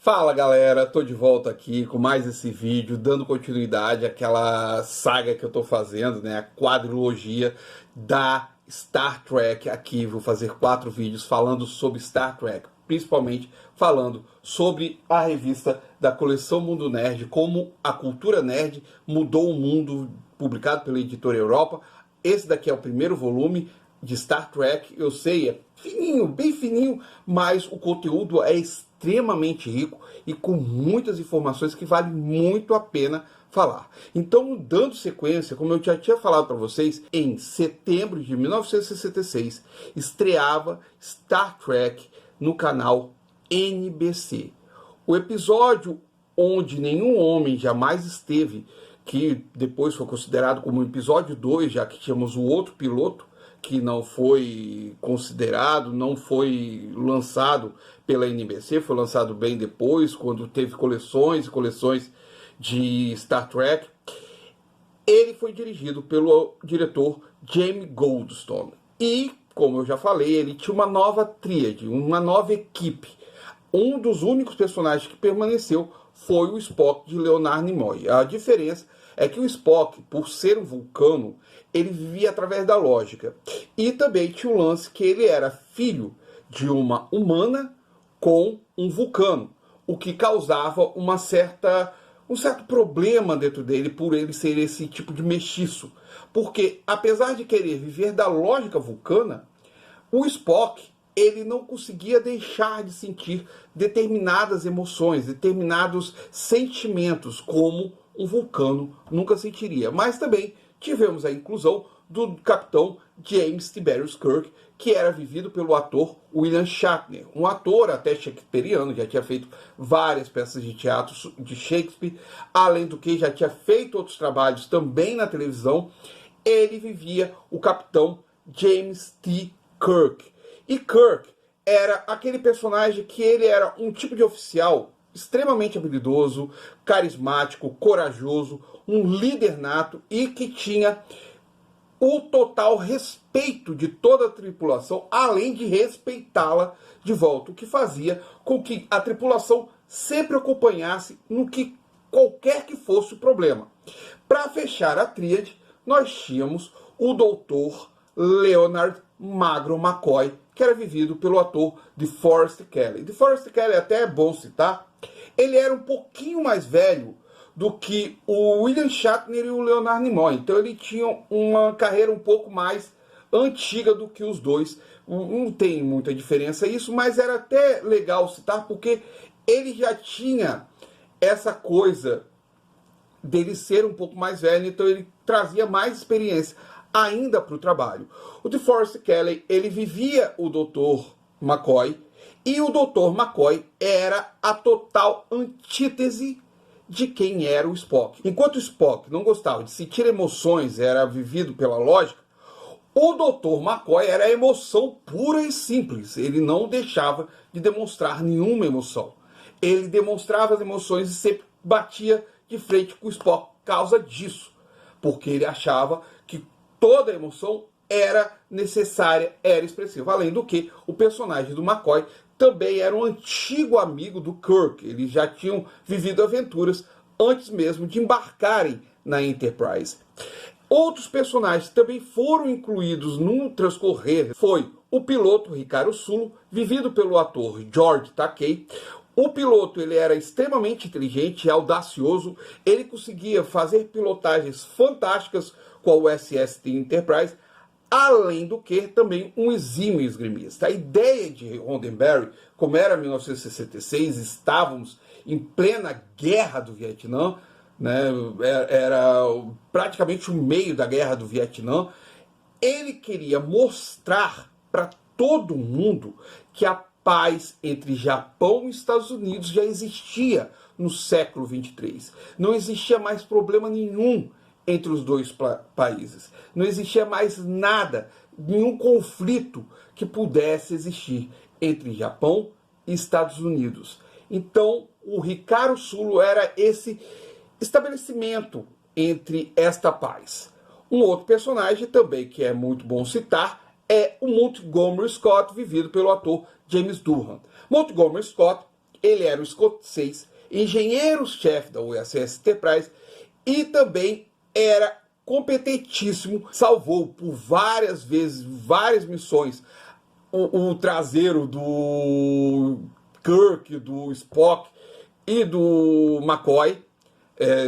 Fala galera, tô de volta aqui com mais esse vídeo, dando continuidade àquela saga que eu tô fazendo, né? A quadrilogia da Star Trek. Aqui vou fazer 4 vídeos falando sobre Star Trek, principalmente falando sobre a revista da coleção Mundo Nerd, como a cultura nerd mudou o mundo, publicado pela editora Europa. Esse daqui é o primeiro volume de Star Trek. Eu sei, é fininho, bem fininho, mas o conteúdo é extremamente rico e com muitas informações que vale muito a pena falar. Então, dando sequência, como eu já tinha falado para vocês, em setembro de 1966 estreava Star Trek no canal NBC. O episódio onde nenhum homem jamais esteve, que depois foi considerado como episódio 2, já que tínhamos o outro piloto, que não foi considerado, não foi lançado pela NBC, foi lançado bem depois, quando teve coleções e coleções de Star Trek. Ele foi dirigido pelo diretor James Goldstone. E, como eu já falei, ele tinha uma nova tríade, uma nova equipe. Um dos únicos personagens que permaneceu foi o Spock de Leonard Nimoy. A diferença é que o Spock, por ser um vulcano, ele vivia através da lógica. E também tinha o lance que ele era filho de uma humana com um vulcano, o que causava um certo problema dentro dele por ele ser esse tipo de mestiço. Porque, apesar de querer viver da lógica vulcana, o Spock ele não conseguia deixar de sentir determinadas emoções, determinados sentimentos, como um vulcano nunca sentiria. Mas também tivemos a inclusão do capitão James Tiberius Kirk, que era vivido pelo ator William Shatner, um ator até shakespeariano, já tinha feito várias peças de teatro de Shakespeare, além do que já tinha feito outros trabalhos também na televisão. Ele vivia o capitão James T. Kirk. E Kirk era aquele personagem que ele era um tipo de oficial extremamente habilidoso, carismático, corajoso, um líder nato e que tinha o total respeito de toda a tripulação, além de respeitá-la de volta, o que fazia com que a tripulação sempre acompanhasse no que qualquer que fosse o problema. Para fechar a tríade, nós tínhamos o doutor Leonard Magro McCoy, que era vivido pelo ator DeForest Kelley. DeForest Kelley até é bom citar, ele era um pouquinho mais velho do que o William Shatner e o Leonard Nimoy. Então ele tinha uma carreira um pouco mais antiga do que os dois. Não tem muita diferença isso, mas era até legal citar porque ele já tinha essa coisa dele ser um pouco mais velho, então ele trazia mais experiência ainda para o trabalho. O DeForest Kelley, ele vivia o Dr. McCoy, e o Dr. McCoy era a total antítese de quem era o Spock. Enquanto o Spock não gostava de sentir emoções, era vivido pela lógica, o Dr. McCoy era a emoção pura e simples. Ele não deixava de demonstrar nenhuma emoção. Ele demonstrava as emoções e sempre batia de frente com o Spock por causa disso. Porque ele achava que toda emoção era necessária, era expressiva. Além do que, o personagem do McCoy também era um antigo amigo do Kirk. Eles já tinham vivido aventuras antes mesmo de embarcarem na Enterprise. Outros personagens também foram incluídos no transcorrer. Foi o piloto Ricardo Sulo, vivido pelo ator George Takei. O piloto ele era extremamente inteligente e audacioso. Ele conseguia fazer pilotagens fantásticas com a USS Enterprise, além do que também um exímio esgrimista. A ideia de Roddenberry, como era 1966, estávamos em plena guerra do Vietnã, né? Era praticamente o meio da guerra do Vietnã. Ele queria mostrar para todo mundo que a paz entre Japão e Estados Unidos já existia no século 23. Não existia mais problema nenhum entre os dois países. Não existia mais nada, nenhum conflito que pudesse existir entre Japão e Estados Unidos. Então, o Ricardo Sulo era esse estabelecimento entre esta paz. Um outro personagem também que é muito bom citar é o Montgomery Scott, vivido pelo ator James Doohan. Montgomery Scott ele era o escocês, engenheiro-chefe da USS Enterprise e também era competentíssimo, salvou por várias vezes, várias missões, o traseiro do Kirk, do Spock e do McCoy.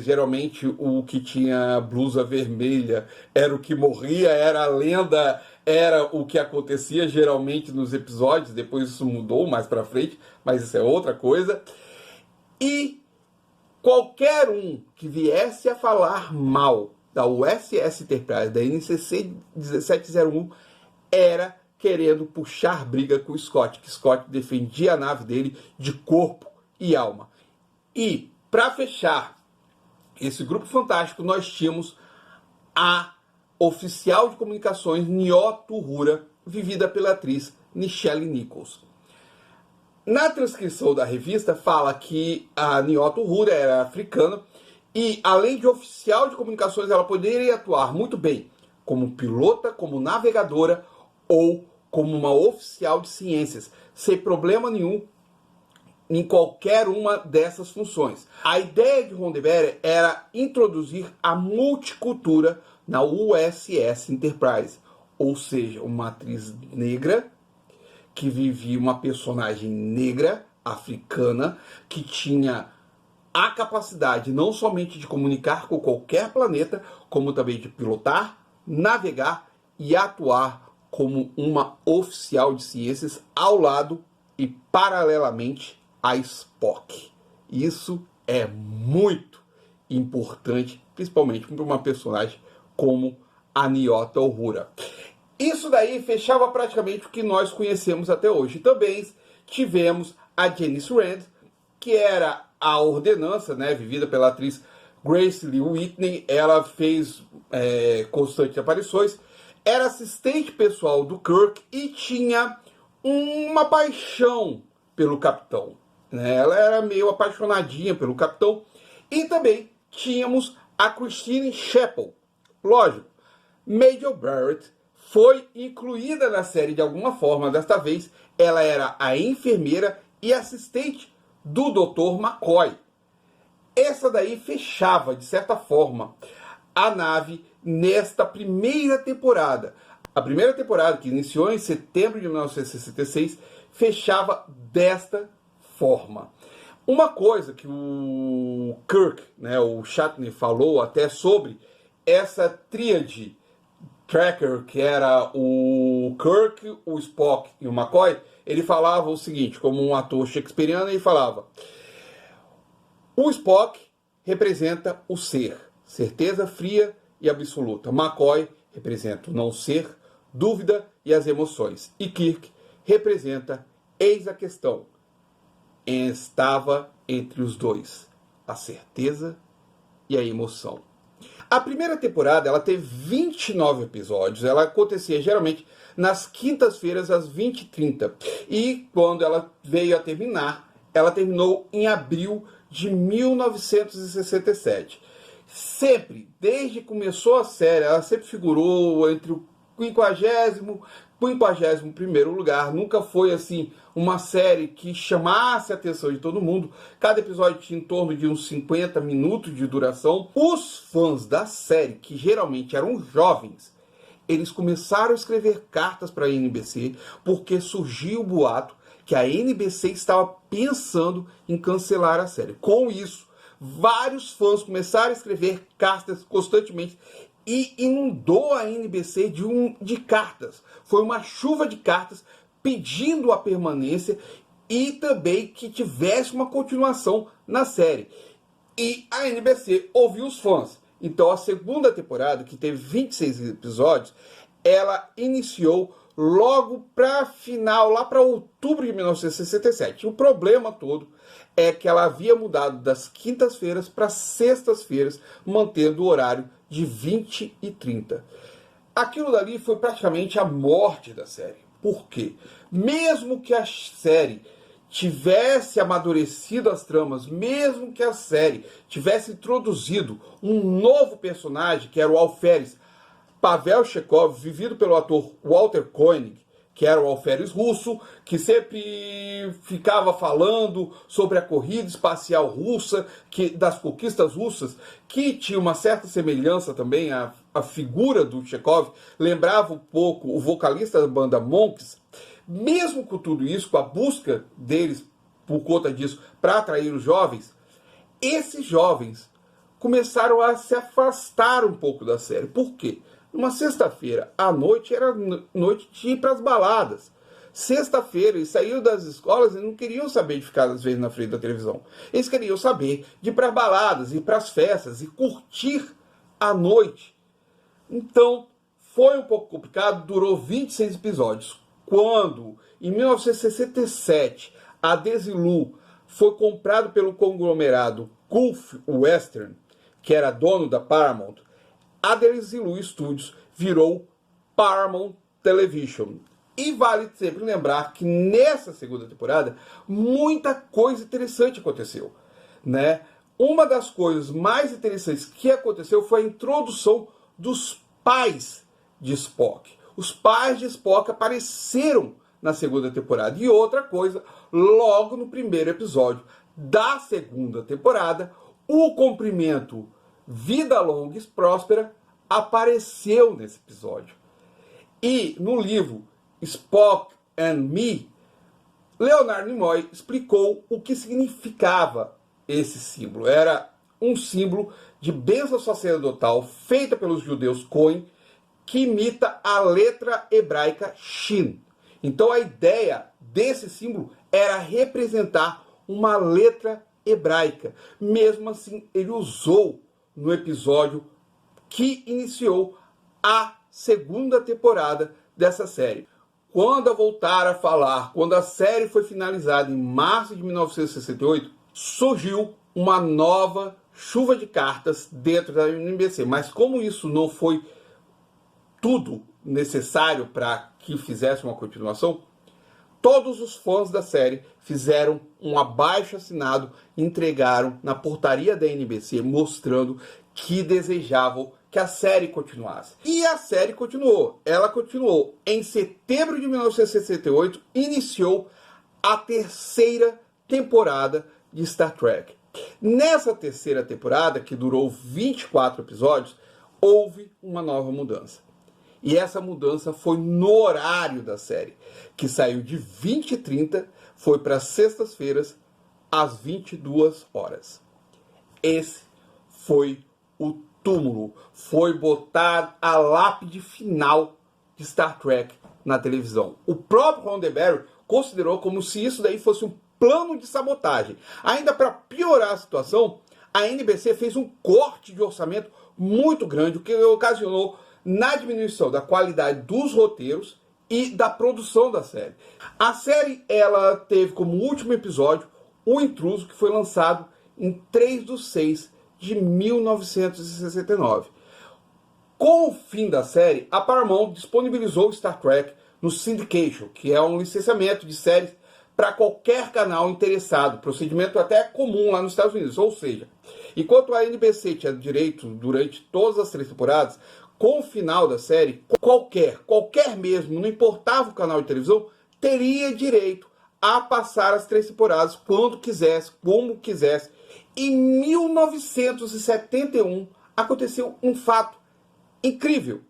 Geralmente o que tinha blusa vermelha era o que morria, era a lenda, era o que acontecia geralmente nos episódios. Depois isso mudou mais pra frente, mas isso é outra coisa. E qualquer um que viesse a falar mal da USS Enterprise, da NCC 1701, era querendo puxar briga com o Scott, que Scott defendia a nave dele de corpo e alma. E, para fechar esse grupo fantástico, nós tínhamos a oficial de comunicações Nyota Uhura, vivida pela atriz Nichelle Nichols. Na transcrição da revista fala que a Nyota Uhura era africana e, além de oficial de comunicações, ela poderia atuar muito bem como pilota, como navegadora ou como uma oficial de ciências, sem problema nenhum em qualquer uma dessas funções. A ideia de Roddenberry era introduzir a multicultura na USS Enterprise, ou seja, uma atriz negra que vivia uma personagem negra, africana, que tinha a capacidade não somente de comunicar com qualquer planeta, como também de pilotar, navegar e atuar como uma oficial de ciências ao lado e paralelamente a Spock. Isso é muito importante, principalmente para uma personagem como a Nyota Uhura. Isso daí fechava praticamente o que nós conhecemos até hoje. Também tivemos a Janice Rand, que era a ordenança, né, vivida pela atriz Grace Lee Whitney. Ela fez constantes aparições, era assistente pessoal do Kirk e tinha uma paixão pelo capitão. Ela era meio apaixonadinha pelo capitão. E também tínhamos a Christine Chapel. Lógico, Major Barrett foi incluída na série de alguma forma. Desta vez, ela era a enfermeira e assistente do Dr. McCoy. Essa daí fechava, de certa forma, a nave nesta primeira temporada. A primeira temporada, que iniciou em setembro de 1966, fechava desta forma. Uma coisa que o Kirk, né, o Shatner, falou até sobre essa tríade Tracker, que era o Kirk, o Spock e o McCoy, ele falava o seguinte, como um ator shakespeariano, ele falava: o Spock representa o ser, certeza fria e absoluta. McCoy representa o não ser, dúvida e as emoções. E Kirk representa, eis a questão, estava entre os dois, a certeza e a emoção. A primeira temporada ela teve 29 episódios, ela acontecia geralmente nas quintas-feiras às 20h30. E quando ela veio a terminar, ela terminou em abril de 1967. Sempre, desde que começou a série, ela sempre figurou entre o 50º e 51º lugar. Nunca foi assim uma série que chamasse a atenção de todo mundo. Cada episódio tinha em torno de uns 50 minutos de duração. Os fãs da série, que geralmente eram jovens, eles começaram a escrever cartas para a NBC porque surgiu o boato que a NBC estava pensando em cancelar a série. Com isso, vários fãs começaram a escrever cartas constantemente e inundou a NBC de cartas. Foi uma chuva de cartas pedindo a permanência e também que tivesse uma continuação na série. E a NBC ouviu os fãs. Então a segunda temporada, que teve 26 episódios, ela iniciou logo para final, lá para outubro de 1967. O problema todo é que ela havia mudado das quintas-feiras para sextas-feiras, mantendo o horário de 20h30. Aquilo dali foi praticamente a morte da série. Por quê? Mesmo que a série tivesse amadurecido as tramas, mesmo que a série tivesse introduzido um novo personagem, que era o alferes Pavel Chekhov, vivido pelo ator Walter Koenig, que era o alferes russo, que sempre ficava falando sobre a corrida espacial russa, das conquistas russas, que tinha uma certa semelhança também à figura do Chekhov, lembrava um pouco o vocalista da banda Monks. Mesmo com tudo isso, com a busca deles por conta disso para atrair os jovens, esses jovens começaram a se afastar um pouco da série. Por quê? Numa sexta-feira à noite era noite de ir para as baladas. Sexta-feira eles saíram das escolas e não queriam saber de ficar às vezes na frente da televisão. Eles queriam saber de ir para baladas, ir para as festas e curtir a noite. Então foi um pouco complicado, durou 26 episódios. Quando, em 1967, a Desilu foi comprado pelo conglomerado Gulf Western, que era dono da Paramount, a Desilu Studios virou Paramount Television. E vale sempre lembrar que nessa segunda temporada muita coisa interessante aconteceu, né? Uma das coisas mais interessantes que aconteceu foi a introdução dos pais de Spock. Os pais de Spock apareceram na segunda temporada. E outra coisa, logo no primeiro episódio da segunda temporada, o comprimento Vida Longa e Próspera apareceu nesse episódio. E no livro Spock and Me, Leonard Nimoy explicou o que significava esse símbolo. Era um símbolo de bênção sacerdotal feita pelos judeus Cohen, que imita a letra hebraica Shin. Então a ideia desse símbolo era representar uma letra hebraica. Mesmo assim, ele usou no episódio que iniciou a segunda temporada dessa série. Quando eu voltar a falar, quando a série foi finalizada em março de 1968, surgiu uma nova chuva de cartas dentro da NBC. Mas como isso não foi tudo necessário para que fizesse uma continuação, todos os fãs da série fizeram um abaixo-assinado e entregaram na portaria da NBC mostrando que desejavam que a série continuasse. E a série continuou. Ela continuou. Em setembro de 1968, iniciou a terceira temporada de Star Trek. Nessa terceira temporada, que durou 24 episódios, houve uma nova mudança. E essa mudança foi no horário da série, que saiu de 20h30, foi para sextas-feiras, às 22 horas. Esse foi o túmulo, foi botar a lápide final de Star Trek na televisão. O próprio Roddenberry considerou como se isso daí fosse um plano de sabotagem. Ainda para piorar a situação, a NBC fez um corte de orçamento muito grande, o que ocasionou na diminuição da qualidade dos roteiros e da produção da série. A série ela teve como último episódio O Intruso, que foi lançado em 3/6 de 1969. Com o fim da série, a Paramount disponibilizou Star Trek no Syndication, que é um licenciamento de séries para qualquer canal interessado, procedimento até comum lá nos Estados Unidos. Ou seja, enquanto a NBC tinha direito durante todas as 3 temporadas, com o final da série, qualquer mesmo, não importava o canal de televisão, teria direito a passar as 3 temporadas quando quisesse, como quisesse. Em 1971 aconteceu um fato incrível,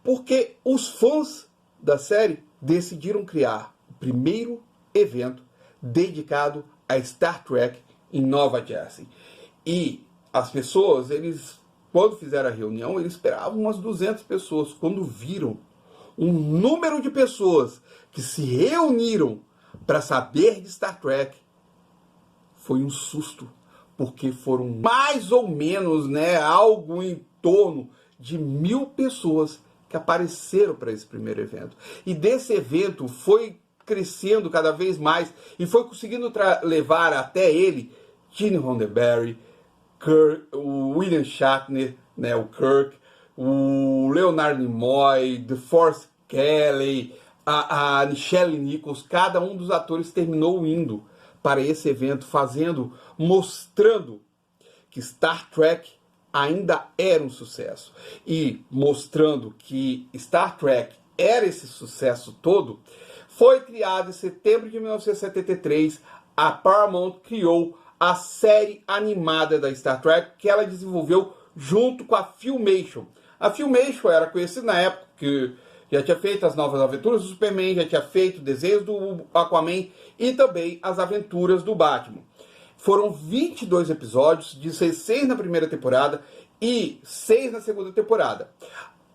porque os fãs da série decidiram criar o primeiro evento dedicado a Star Trek em Nova Jersey. E as pessoas, quando fizeram a reunião, eles esperavam umas 200 pessoas. Quando viram um número de pessoas que se reuniram para saber de Star Trek, foi um susto, porque foram mais ou menos, algo em torno de 1000 pessoas que apareceram para esse primeiro evento. E desse evento foi crescendo cada vez mais e foi conseguindo levar até ele Gene Roddenberry, o William Shatner, o Kirk, o Leonard Nimoy, DeForest Kelley, a Nichelle Nichols. Cada um dos atores terminou indo para esse evento, mostrando que Star Trek ainda era um sucesso e mostrando que Star Trek era esse sucesso todo, foi criado em setembro de 1973, a Paramount criou a série animada da Star Trek, que ela desenvolveu junto com a Filmation. A Filmation era conhecida na época que já tinha feito as novas aventuras do Superman, já tinha feito desenhos do Aquaman e também as aventuras do Batman. Foram 22 episódios, de 6 na primeira temporada e 6 na segunda temporada.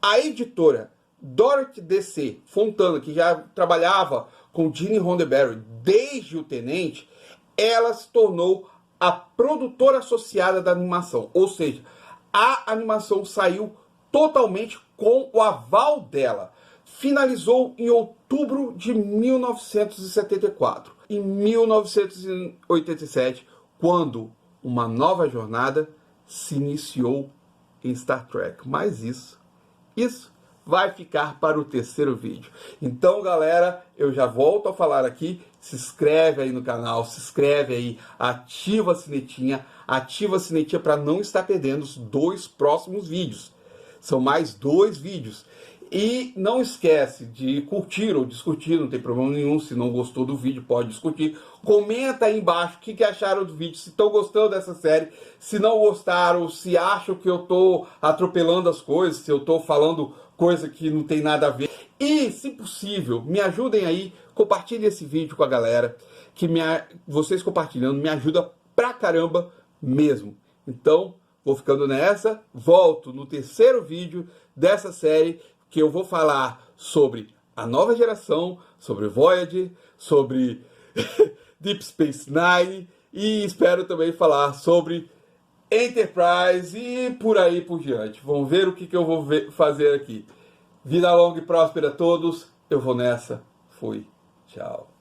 A editora Dorothy D.C. Fontana, que já trabalhava com Gene Roddenberry desde o Tenente, ela se tornou a produtora associada da animação. Ou seja, a animação saiu totalmente com o aval dela. Finalizou em outubro de 1974. Em 1987, quando uma nova jornada se iniciou em Star Trek. Mas isso vai ficar para o terceiro vídeo. Então, galera, eu já volto a falar aqui. Se inscreve aí no canal, se inscreve aí, ativa a sinetinha para não estar perdendo os 2 próximos vídeos. São mais 2 vídeos. E não esquece de curtir ou discutir, não tem problema nenhum. Se não gostou do vídeo, pode discutir. Comenta aí embaixo o que acharam do vídeo, se estão gostando dessa série. Se não gostaram, se acham que eu estou atropelando as coisas, se eu estou falando coisa que não tem nada a ver. E, se possível, me ajudem aí, compartilhem esse vídeo com a galera, que vocês compartilhando me ajuda pra caramba mesmo. Então, vou ficando nessa, volto no terceiro vídeo dessa série, que eu vou falar sobre a nova geração, sobre Voyager, sobre Deep Space Nine, e espero também falar sobre Enterprise e por aí por diante. Vamos ver o que eu vou fazer aqui. Vida longa e próspera a todos. Eu vou nessa. Fui. Tchau.